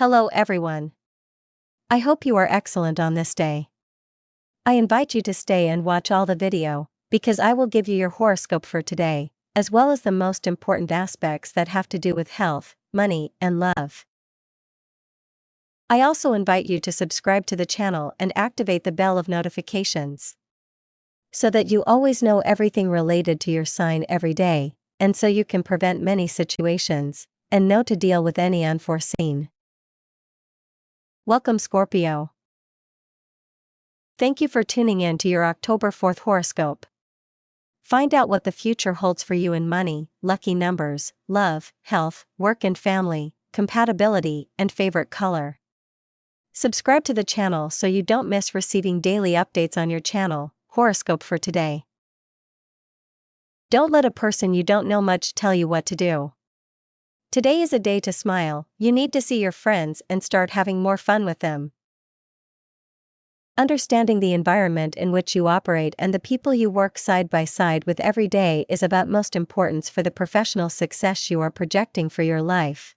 Hello everyone. I hope you are excellent on this day. I invite you to stay and watch all the video, because I will give you your horoscope for today, as well as the most important aspects that have to do with health, money, and love. I also invite you to subscribe to the channel and activate the bell of notifications, so that you always know everything related to your sign every day, and so you can prevent many situations, and know to deal with any unforeseen. Welcome Scorpio. Thank you for tuning in to your October 4th horoscope. Find out what the future holds for you in money, lucky numbers, love, health, work and family, compatibility, and favorite color. Subscribe to the channel so you don't miss receiving daily updates on your channel. Horoscope for today. Don't let a person you don't know much tell you what to do. Today is a day to smile. You need to see your friends and start having more fun with them. Understanding the environment in which you operate and the people you work side by side with every day is of utmost importance for the professional success you are projecting for your life.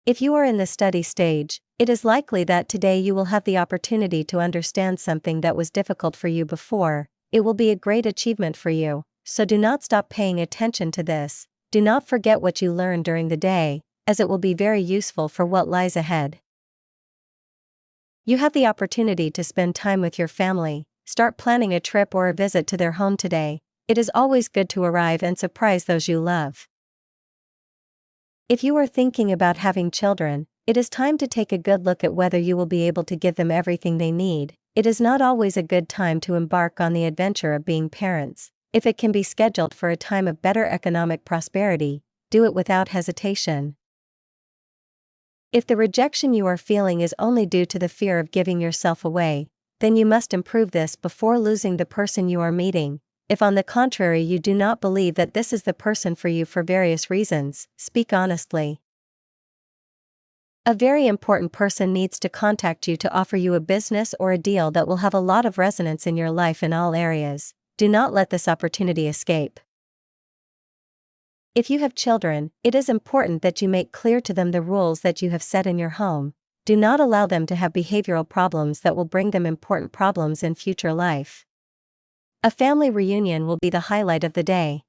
If you are in the study stage, it is likely that today you will have the opportunity to understand something that was difficult for you before. It will be a great achievement for you, so do not stop paying attention to this. Do not forget what you learned during the day, as it will be very useful for what lies ahead. You have the opportunity to spend time with your family. Start planning a trip or a visit to their home today. It is always good to arrive and surprise those you love. If you are thinking about having children, it is time to take a good look at whether you will be able to give them everything they need. It is not always a good time to embark on the adventure of being parents. If it can be scheduled for a time of better economic prosperity, do it without hesitation. If the rejection you are feeling is only due to the fear of giving yourself away, then you must improve this before losing the person you are meeting. If on the contrary you do not believe that this is the person for you for various reasons, speak honestly. A very important person needs to contact you to offer you a business or a deal that will have a lot of resonance in your life in all areas. Do not let this opportunity escape. If you have children, it is important that you make clear to them the rules that you have set in your home. Do not allow them to have behavioral problems that will bring them important problems in future life. A family reunion will be the highlight of the day.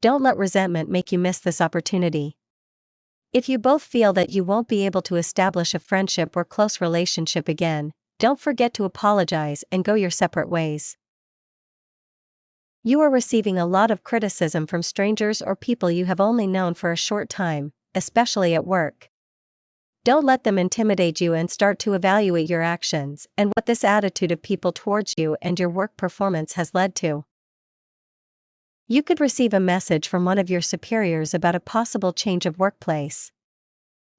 Don't let resentment make you miss this opportunity. If you both feel that you won't be able to establish a friendship or close relationship again, don't forget to apologize and go your separate ways. You are receiving a lot of criticism from strangers or people you have only known for a short time, especially at work. Don't let them intimidate you and start to evaluate your actions and what this attitude of people towards you and your work performance has led to. You could receive a message from one of your superiors about a possible change of workplace.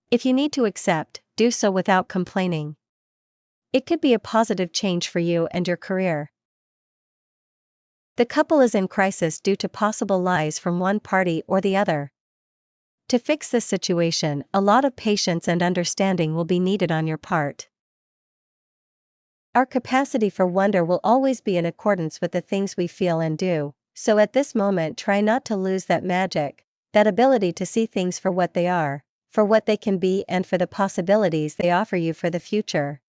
If you need to accept, do so without complaining. It could be a positive change for you and your career. The couple is in crisis due to possible lies from one party or the other. To fix this situation, a lot of patience and understanding will be needed on your part. Our capacity for wonder will always be in accordance with the things we feel and do, so at this moment try not to lose that magic, that ability to see things for what they are, for what they can be and for the possibilities they offer you for the future.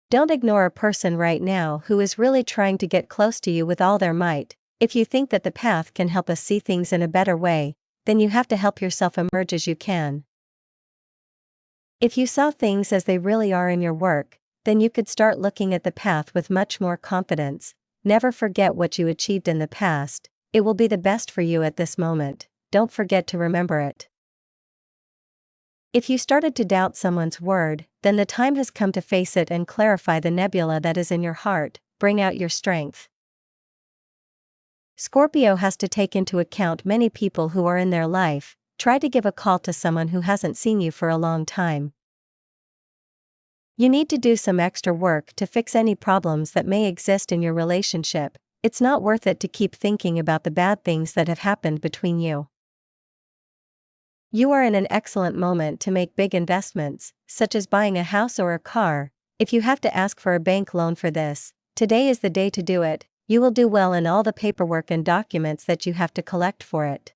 Don't ignore a person right now who is really trying to get close to you with all their might. If you think that the path can help us see things in a better way, then you have to help yourself emerge as you can. If you saw things as they really are in your work, then you could start looking at the path with much more confidence. Never forget what you achieved in the past. It will be the best for you at this moment. Don't forget to remember it. If you started to doubt someone's word, then the time has come to face it and clarify the nebula that is in your heart. Bring out your strength. Scorpio has to take into account many people who are in their life. Try to give a call to someone who hasn't seen you for a long time. You need to do some extra work to fix any problems that may exist in your relationship. It's not worth it to keep thinking about the bad things that have happened between you. You are in an excellent moment to make big investments, such as buying a house or a car. If you have to ask for a bank loan for this, today is the day to do it. You will do well in all the paperwork and documents that you have to collect for it.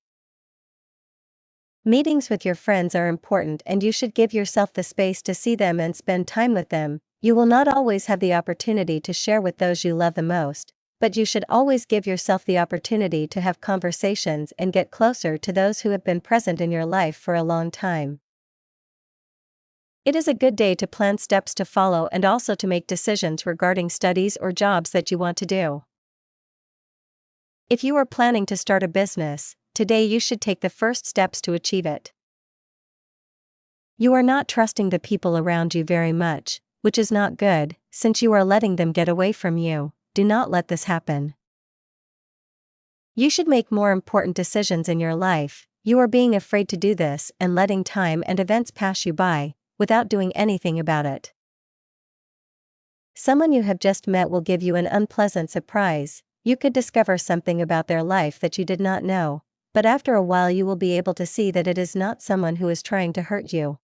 Meetings with your friends are important and you should give yourself the space to see them and spend time with them. You will not always have the opportunity to share with those you love the most, but you should always give yourself the opportunity to have conversations and get closer to those who have been present in your life for a long time. It is a good day to plan steps to follow and also to make decisions regarding studies or jobs that you want to do. If you are planning to start a business, today you should take the first steps to achieve it. You are not trusting the people around you very much, which is not good, since you are letting them get away from you. Do not let this happen. You should make more important decisions in your life. You are being afraid to do this and letting time and events pass you by, without doing anything about it. Someone you have just met will give you an unpleasant surprise. You could discover something about their life that you did not know, but after a while you will be able to see that it is not someone who is trying to hurt you.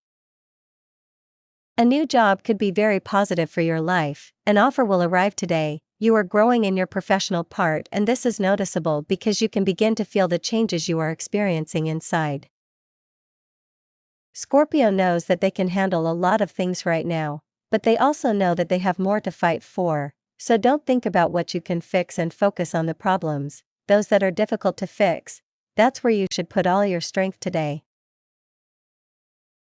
A new job could be very positive for your life. An offer will arrive today. You are growing in your professional part, and this is noticeable because you can begin to feel the changes you are experiencing inside. Scorpio knows that they can handle a lot of things right now, but they also know that they have more to fight for, so don't think about what you can fix and focus on the problems, those that are difficult to fix. That's where you should put all your strength today.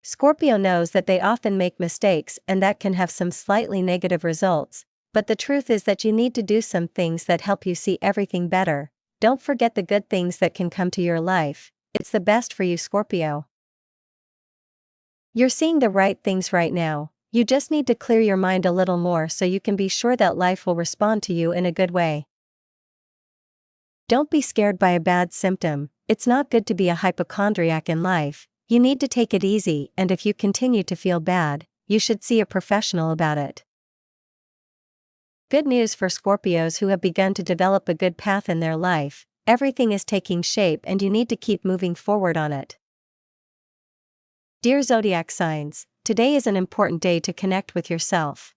Scorpio knows that they often make mistakes and that can have some slightly negative results, but the truth is that you need to do some things that help you see everything better. Don't forget the good things that can come to your life. It's the best for you, Scorpio. You're seeing the right things right now. You just need to clear your mind a little more so you can be sure that life will respond to you in a good way. Don't be scared by a bad symptom. It's not good to be a hypochondriac in life. You need to take it easy, and if you continue to feel bad, you should see a professional about it. Good news for Scorpios who have begun to develop a good path in their life. Everything is taking shape and you need to keep moving forward on it. Dear Zodiac signs, today is an important day to connect with yourself.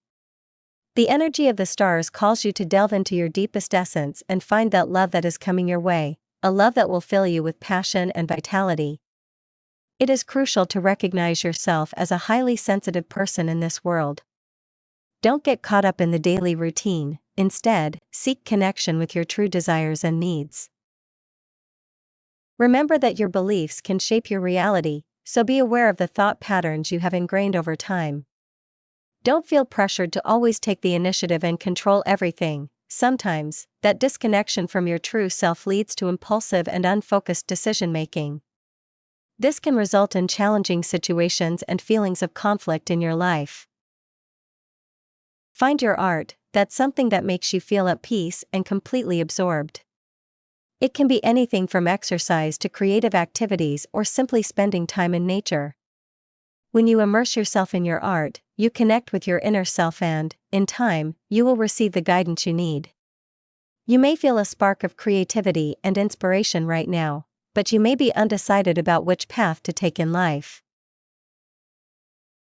The energy of the stars calls you to delve into your deepest essence and find that love that is coming your way, a love that will fill you with passion and vitality. It is crucial to recognize yourself as a highly sensitive person in this world. Don't get caught up in the daily routine, instead, seek connection with your true desires and needs. Remember that your beliefs can shape your reality, so be aware of the thought patterns you have ingrained over time. Don't feel pressured to always take the initiative and control everything. Sometimes, that disconnection from your true self leads to impulsive and unfocused decision-making. This can result in challenging situations and feelings of conflict in your life. Find your art. That's something that makes you feel at peace and completely absorbed. It can be anything from exercise to creative activities or simply spending time in nature. When you immerse yourself in your art, you connect with your inner self and, in time, you will receive the guidance you need. You may feel a spark of creativity and inspiration right now, but you may be undecided about which path to take in life.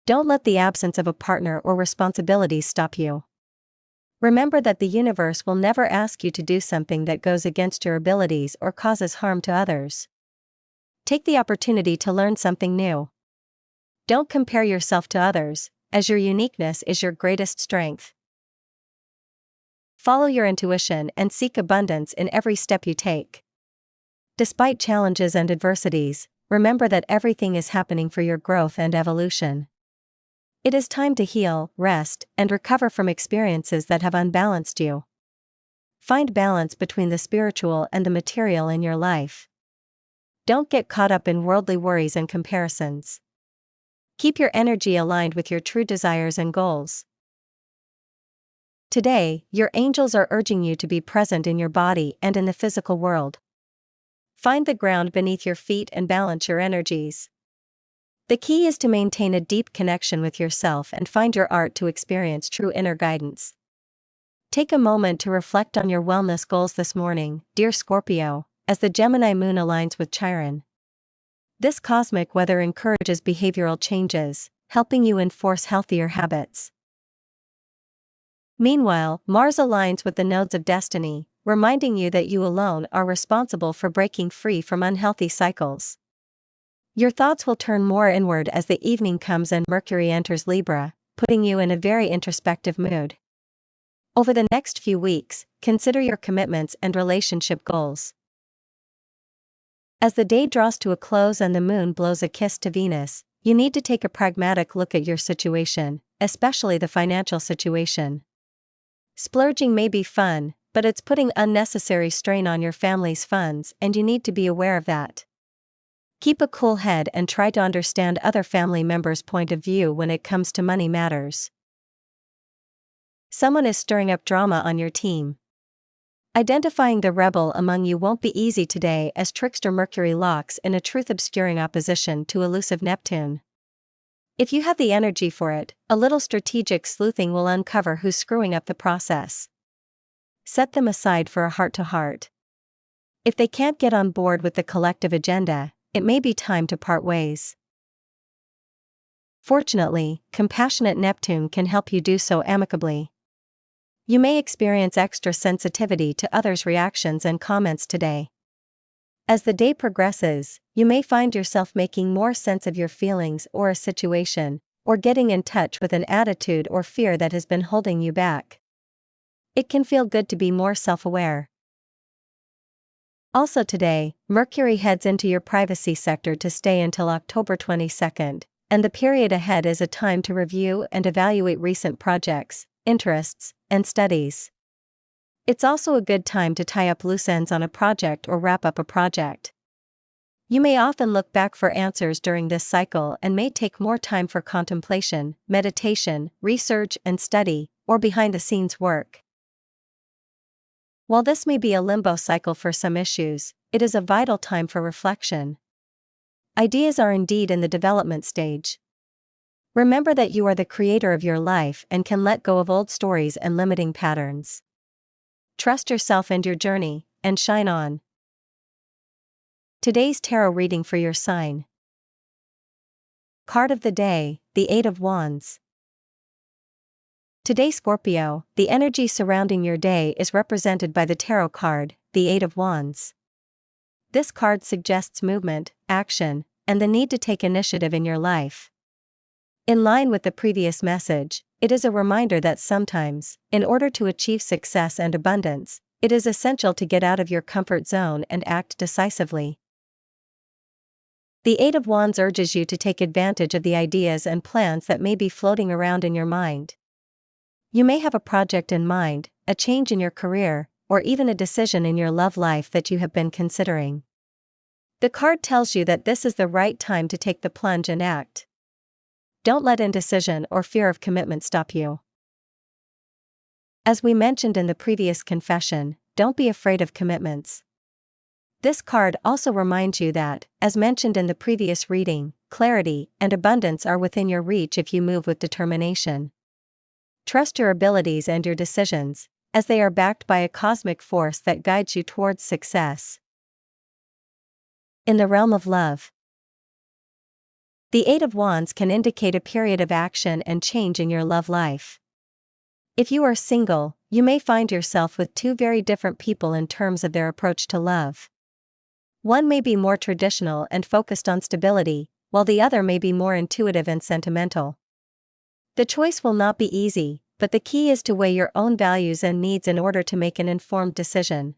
Don't let the absence of a partner or responsibilities stop you. Remember that the universe will never ask you to do something that goes against your abilities or causes harm to others. Take the opportunity to learn something new. Don't compare yourself to others, as your uniqueness is your greatest strength. Follow your intuition and seek abundance in every step you take. Despite challenges and adversities, remember that everything is happening for your growth and evolution. It is time to heal, rest, and recover from experiences that have unbalanced you. Find balance between the spiritual and the material in your life. Don't get caught up in worldly worries and comparisons. Keep your energy aligned with your true desires and goals. Today, your angels are urging you to be present in your body and in the physical world. Find the ground beneath your feet and balance your energies. The key is to maintain a deep connection with yourself and find your art to experience true inner guidance. Take a moment to reflect on your wellness goals this morning, dear Scorpio, as the Gemini moon aligns with Chiron. This cosmic weather encourages behavioral changes, helping you enforce healthier habits. Meanwhile, Mars aligns with the nodes of destiny, reminding you that you alone are responsible for breaking free from unhealthy cycles. Your thoughts will turn more inward as the evening comes and Mercury enters Libra, putting you in a very introspective mood. Over the next few weeks, consider your commitments and relationship goals. As the day draws to a close and the moon blows a kiss to Venus, you need to take a pragmatic look at your situation, especially the financial situation. Splurging may be fun, but it's putting unnecessary strain on your family's funds, and you need to be aware of that. Keep a cool head and try to understand other family members' point of view when it comes to money matters. Someone is stirring up drama on your team. Identifying the rebel among you won't be easy today as trickster Mercury locks in a truth-obscuring opposition to elusive Neptune. If you have the energy for it, a little strategic sleuthing will uncover who's screwing up the process. Set them aside for a heart-to-heart. If they can't get on board with the collective agenda, it may be time to part ways. Fortunately, compassionate Neptune can help you do so amicably. You may experience extra sensitivity to others' reactions and comments today. As the day progresses, you may find yourself making more sense of your feelings or a situation, or getting in touch with an attitude or fear that has been holding you back. It can feel good to be more self-aware. Also today, Mercury heads into your privacy sector to stay until October 22nd, and the period ahead is a time to review and evaluate recent projects, interests, and studies. It's also a good time to tie up loose ends on a project or wrap up a project. You may often look back for answers during this cycle and may take more time for contemplation, meditation, research and study, or behind-the-scenes work. While this may be a limbo cycle for some issues, it is a vital time for reflection. Ideas are indeed in the development stage. Remember that you are the creator of your life and can let go of old stories and limiting patterns. Trust yourself and your journey, and shine on. Today's tarot reading for your sign. Card of the day, the Eight of Wands. Today, Scorpio, the energy surrounding your day is represented by the tarot card, the Eight of Wands. This card suggests movement, action, and the need to take initiative in your life. In line with the previous message, it is a reminder that sometimes, in order to achieve success and abundance, it is essential to get out of your comfort zone and act decisively. The Eight of Wands urges you to take advantage of the ideas and plans that may be floating around in your mind. You may have a project in mind, a change in your career, or even a decision in your love life that you have been considering. The card tells you that this is the right time to take the plunge and act. Don't let indecision or fear of commitment stop you. As we mentioned in the previous confession, don't be afraid of commitments. This card also reminds you that, as mentioned in the previous reading, clarity and abundance are within your reach if you move with determination. Trust your abilities and your decisions, as they are backed by a cosmic force that guides you towards success. In the realm of love, the Eight of Wands can indicate a period of action and change in your love life. If you are single, you may find yourself with two very different people in terms of their approach to love. One may be more traditional and focused on stability, while the other may be more intuitive and sentimental. The choice will not be easy, but the key is to weigh your own values and needs in order to make an informed decision.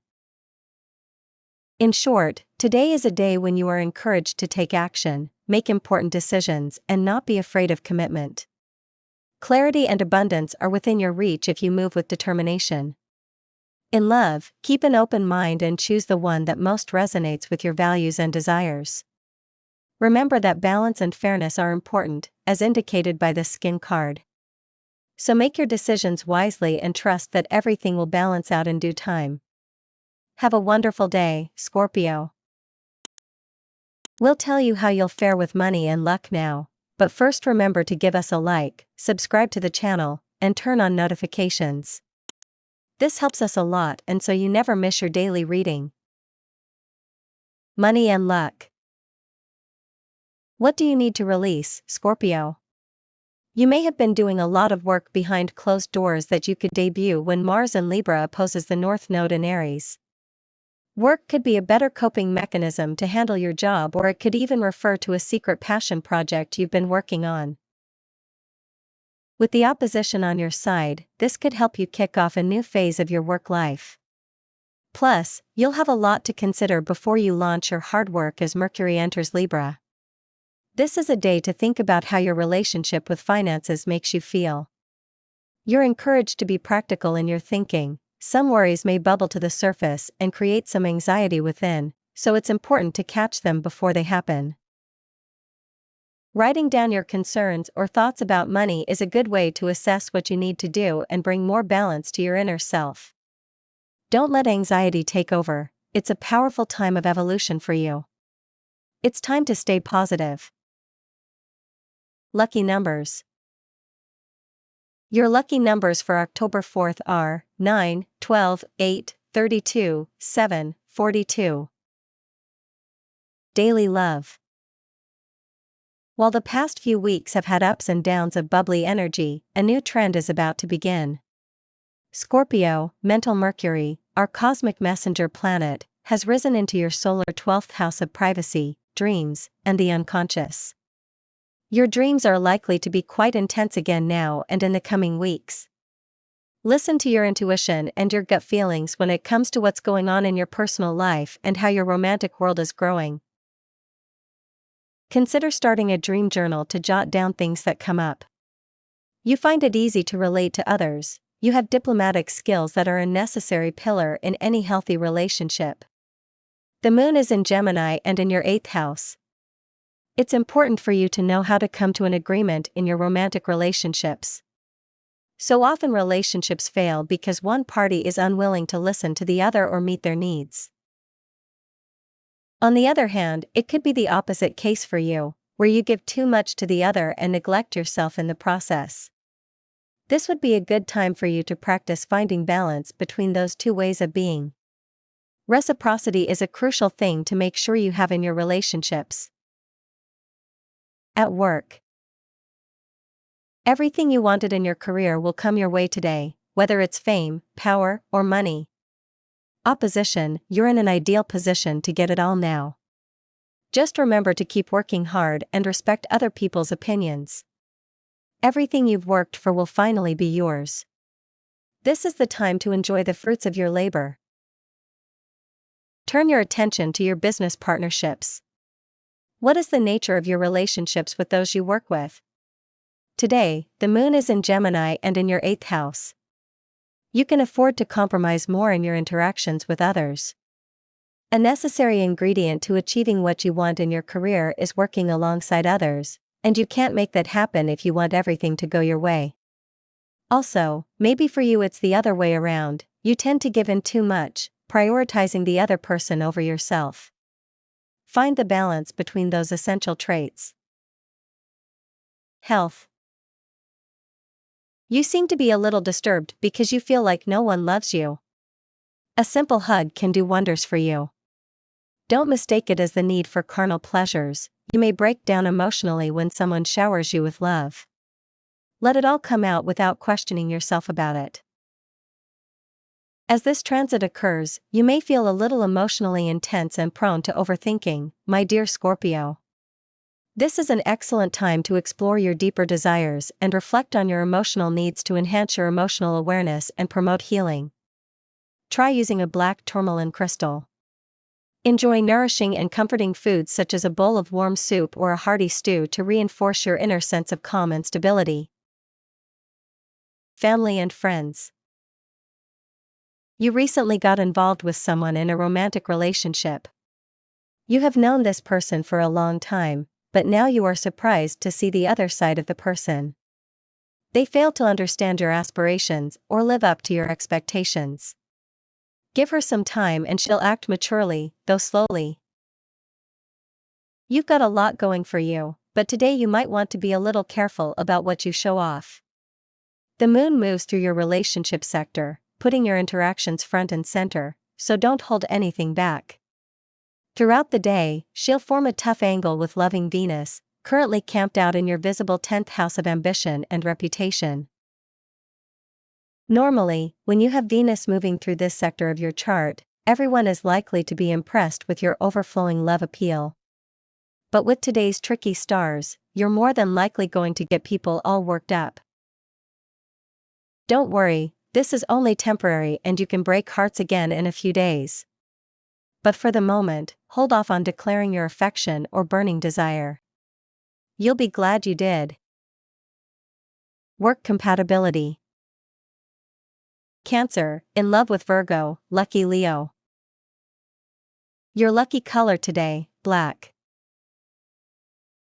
In short, today is a day when you are encouraged to take action, make important decisions, and not be afraid of commitment. Clarity and abundance are within your reach if you move with determination. In love, keep an open mind and choose the one that most resonates with your values and desires. Remember that balance and fairness are important, as indicated by the Skin card. So make your decisions wisely and trust that everything will balance out in due time. Have a wonderful day, Scorpio. We'll tell you how you'll fare with money and luck now, but first remember to give us a like, subscribe to the channel, and turn on notifications. This helps us a lot and so you never miss your daily reading. Money and luck. What do you need to release, Scorpio? You may have been doing a lot of work behind closed doors that you could debut when Mars in Libra opposes the North Node in Aries. Work could be a better coping mechanism to handle your job, or it could even refer to a secret passion project you've been working on. With the opposition on your side, this could help you kick off a new phase of your work life. Plus, you'll have a lot to consider before you launch your hard work as Mercury enters Libra. This is a day to think about how your relationship with finances makes you feel. You're encouraged to be practical in your thinking. Some worries may bubble to the surface and create some anxiety within, so it's important to catch them before they happen. Writing down your concerns or thoughts about money is a good way to assess what you need to do and bring more balance to your inner self. Don't let anxiety take over, it's a powerful time of evolution for you. It's time to stay positive. Lucky numbers. Your lucky numbers for October 4th are 9, 12, 8, 32, 7, 42. Daily love. While the past few weeks have had ups and downs of bubbly energy, a new trend is about to begin. Scorpio, mental Mercury, our cosmic messenger planet, has risen into your solar 12th house of privacy, dreams, and the unconscious. Your dreams are likely to be quite intense again now and in the coming weeks. Listen to your intuition and your gut feelings when it comes to what's going on in your personal life and how your romantic world is growing. Consider starting a dream journal to jot down things that come up. You find it easy to relate to others. You have diplomatic skills that are a necessary pillar in any healthy relationship. The moon is in Gemini and in your 8th house. It's important for you to know how to come to an agreement in your romantic relationships. So often relationships fail because one party is unwilling to listen to the other or meet their needs. On the other hand, it could be the opposite case for you, where you give too much to the other and neglect yourself in the process. This would be a good time for you to practice finding balance between those two ways of being. Reciprocity is a crucial thing to make sure you have in your relationships. At work. Everything you wanted in your career will come your way today, whether it's fame, power, or money. Opposition, you're in an ideal position to get it all now. Just remember to keep working hard and respect other people's opinions. Everything you've worked for will finally be yours. This is the time to enjoy the fruits of your labor. Turn your attention to your business partnerships. What is the nature of your relationships with those you work with? Today, the moon is in Gemini and in your 8th house. You can afford to compromise more in your interactions with others. A necessary ingredient to achieving what you want in your career is working alongside others, and you can't make that happen if you want everything to go your way. Also, maybe for you it's the other way around, you tend to give in too much, prioritizing the other person over yourself. Find the balance between those essential traits. Health. You seem to be a little disturbed because you feel like no one loves you. A simple hug can do wonders for you. Don't mistake it as the need for carnal pleasures. You may break down emotionally when someone showers you with love. Let it all come out without questioning yourself about it. As this transit occurs, you may feel a little emotionally intense and prone to overthinking, my dear Scorpio. This is an excellent time to explore your deeper desires and reflect on your emotional needs to enhance your emotional awareness and promote healing. Try using a black tourmaline crystal. Enjoy nourishing and comforting foods such as a bowl of warm soup or a hearty stew to reinforce your inner sense of calm and stability. Family and friends. You recently got involved with someone in a romantic relationship. You have known this person for a long time, but now you are surprised to see the other side of the person. They fail to understand your aspirations or live up to your expectations. Give her some time and she'll act maturely, though slowly. You've got a lot going for you, but today you might want to be a little careful about what you show off. The moon moves through your relationship sector, putting your interactions front and center, so don't hold anything back. Throughout the day, she'll form a tough angle with loving Venus, currently camped out in your visible 10th house of ambition and reputation. Normally, when you have Venus moving through this sector of your chart, everyone is likely to be impressed with your overflowing love appeal. But with today's tricky stars, you're more than likely going to get people all worked up. Don't worry, this is only temporary and you can break hearts again in a few days. But for the moment, hold off on declaring your affection or burning desire. You'll be glad you did. Work compatibility. Cancer, in love with Virgo, lucky Leo. Your lucky color today, black.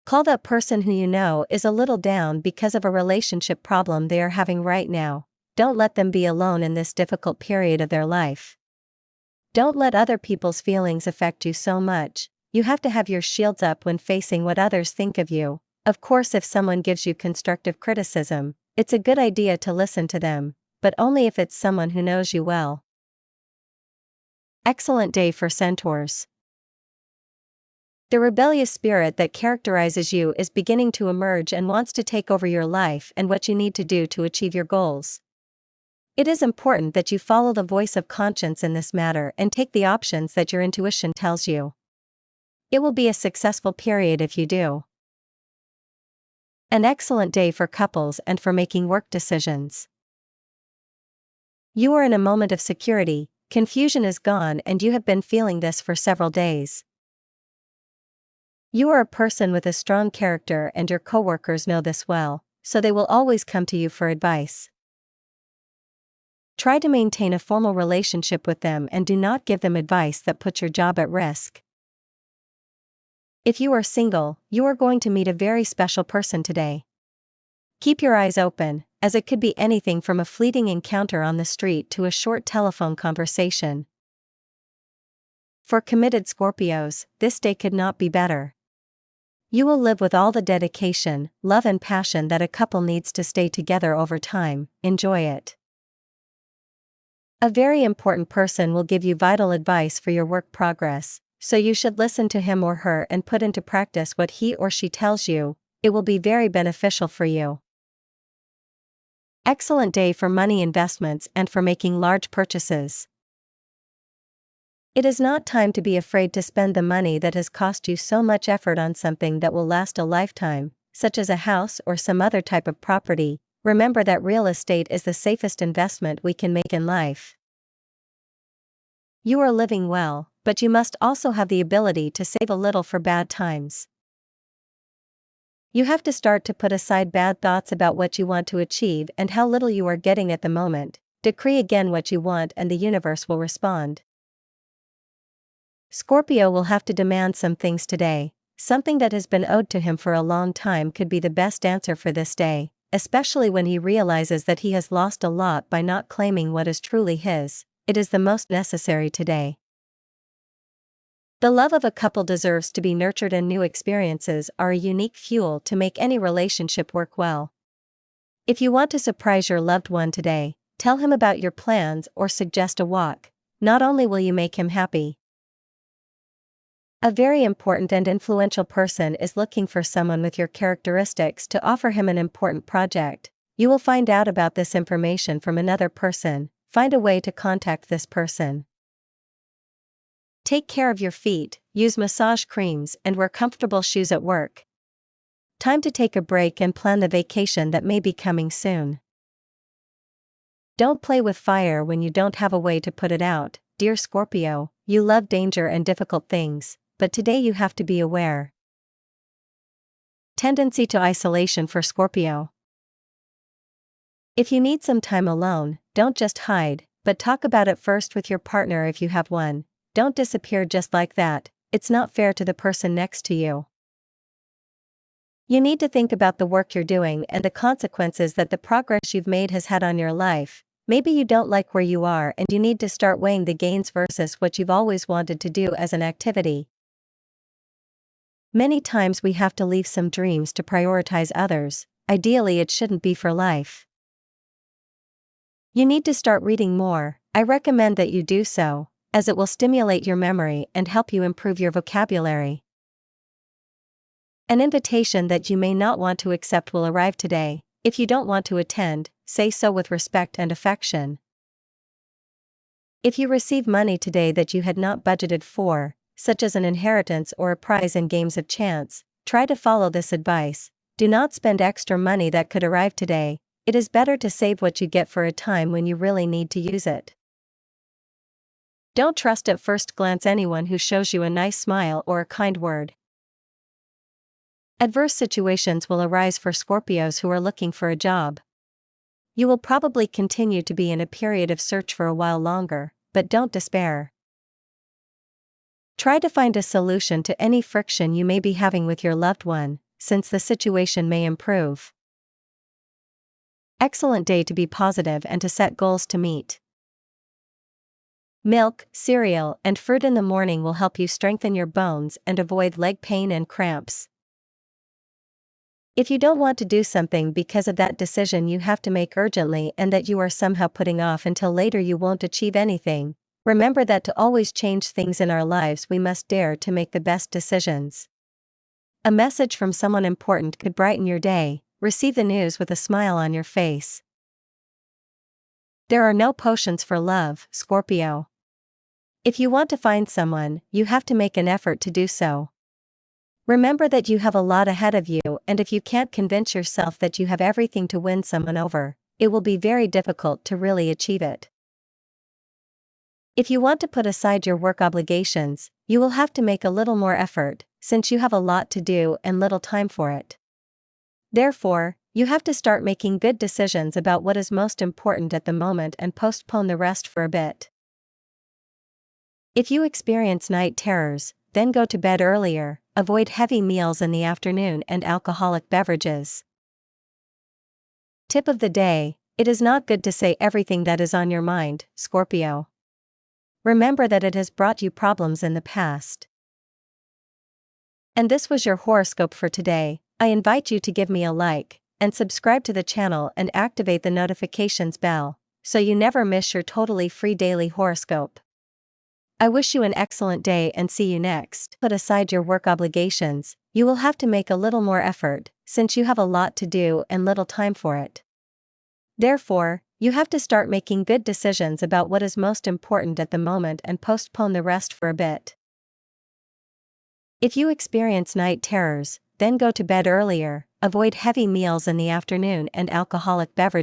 Call that person who you know is a little down because of a relationship problem they are having right now. Don't let them be alone in this difficult period of their life. Don't let other people's feelings affect you so much. You have to have your shields up when facing what others think of you. Of course, if someone gives you constructive criticism, it's a good idea to listen to them, but only if it's someone who knows you well. Excellent day for centaurs. The rebellious spirit that characterizes you is beginning to emerge and wants to take over your life and what you need to do to achieve your goals. It is important that you follow the voice of conscience in this matter and take the options that your intuition tells you. It will be a successful period if you do. An excellent day for couples and for making work decisions. You are in a moment of security, confusion is gone and you have been feeling this for several days. You are a person with a strong character and your coworkers know this well, so they will always come to you for advice. Try to maintain a formal relationship with them and do not give them advice that puts your job at risk. If you are single, you are going to meet a very special person today. Keep your eyes open, as it could be anything from a fleeting encounter on the street to a short telephone conversation. For committed Scorpios, this day could not be better. You will live with all the dedication, love and passion that a couple needs to stay together over time. Enjoy it. A very important person will give you vital advice for your work progress, so you should listen to him or her and put into practice what he or she tells you. It will be very beneficial for you. Excellent day for money investments and for making large purchases. It is not time to be afraid to spend the money that has cost you so much effort on something that will last a lifetime, such as a house or some other type of property. Remember that real estate is the safest investment we can make in life. You are living well, but you must also have the ability to save a little for bad times. You have to start to put aside bad thoughts about what you want to achieve and how little you are getting at the moment. Decree again what you want and the universe will respond. Scorpio will have to demand some things today. Something that has been owed to him for a long time could be the best answer for this day, especially when he realizes that he has lost a lot by not claiming what is truly his. It is the most necessary today. The love of a couple deserves to be nurtured, and new experiences are a unique fuel to make any relationship work well. If you want to surprise your loved one today, tell him about your plans or suggest a walk. Not only will you make him happy. A very important and influential person is looking for someone with your characteristics to offer him an important project. You will find out about this information from another person. Find a way to contact this person. Take care of your feet, use massage creams and wear comfortable shoes at work. Time to take a break and plan the vacation that may be coming soon. Don't play with fire when you don't have a way to put it out, dear Scorpio. You love danger and difficult things, but today you have to be aware. Tendency to isolation for Scorpio. If you need some time alone, don't just hide, but talk about it first with your partner if you have one. Don't disappear just like that. It's not fair to the person next to you. You need to think about the work you're doing and the consequences that the progress you've made has had on your life. Maybe you don't like where you are and you need to start weighing the gains versus what you've always wanted to do as an activity. Many times we have to leave some dreams to prioritize others. Ideally, it shouldn't be for life. You need to start reading more. I recommend that you do so, as it will stimulate your memory and help you improve your vocabulary. An invitation that you may not want to accept will arrive today. If you don't want to attend, say so with respect and affection. If you receive money today that you had not budgeted for, such as an inheritance or a prize in games of chance, try to follow this advice. Do not spend extra money that could arrive today. It is better to save what you get for a time when you really need to use it. Don't trust at first glance anyone who shows you a nice smile or a kind word. Adverse situations will arise for Scorpios who are looking for a job. You will probably continue to be in a period of search for a while longer, but don't despair. Try to find a solution to any friction you may be having with your loved one, since the situation may improve. Excellent day to be positive and to set goals to meet. Milk, cereal, and fruit in the morning will help you strengthen your bones and avoid leg pain and cramps. If you don't want to do something because of that decision you have to make urgently and that you are somehow putting off until later, you won't achieve anything. Remember that to always change things in our lives we must dare to make the best decisions. A message from someone important could brighten your day. Receive the news with a smile on your face. There are no potions for love, Scorpio. If you want to find someone, you have to make an effort to do so. Remember that you have a lot ahead of you, and if you can't convince yourself that you have everything to win someone over, it will be very difficult to really achieve it. If you want to put aside your work obligations, you will have to make a little more effort, since you have a lot to do and little time for it. Therefore, you have to start making good decisions about what is most important at the moment and postpone the rest for a bit. If you experience night terrors, then go to bed earlier. Avoid heavy meals in the afternoon and alcoholic beverages. Tip of the day: it is not good to say everything that is on your mind, Scorpio. Remember that it has brought you problems in the past. And this was your horoscope for today. I invite you to give me a like and subscribe to the channel and activate the notifications bell so you never miss your totally free daily horoscope. I wish you an excellent day and see you next. Put aside your work obligations. You will have to make a little more effort, since you have a lot to do and little time for it. Therefore, you have to start making good decisions about what is most important at the moment and postpone the rest for a bit. If you experience night terrors, then go to bed earlier. Avoid heavy meals in the afternoon and alcoholic beverages.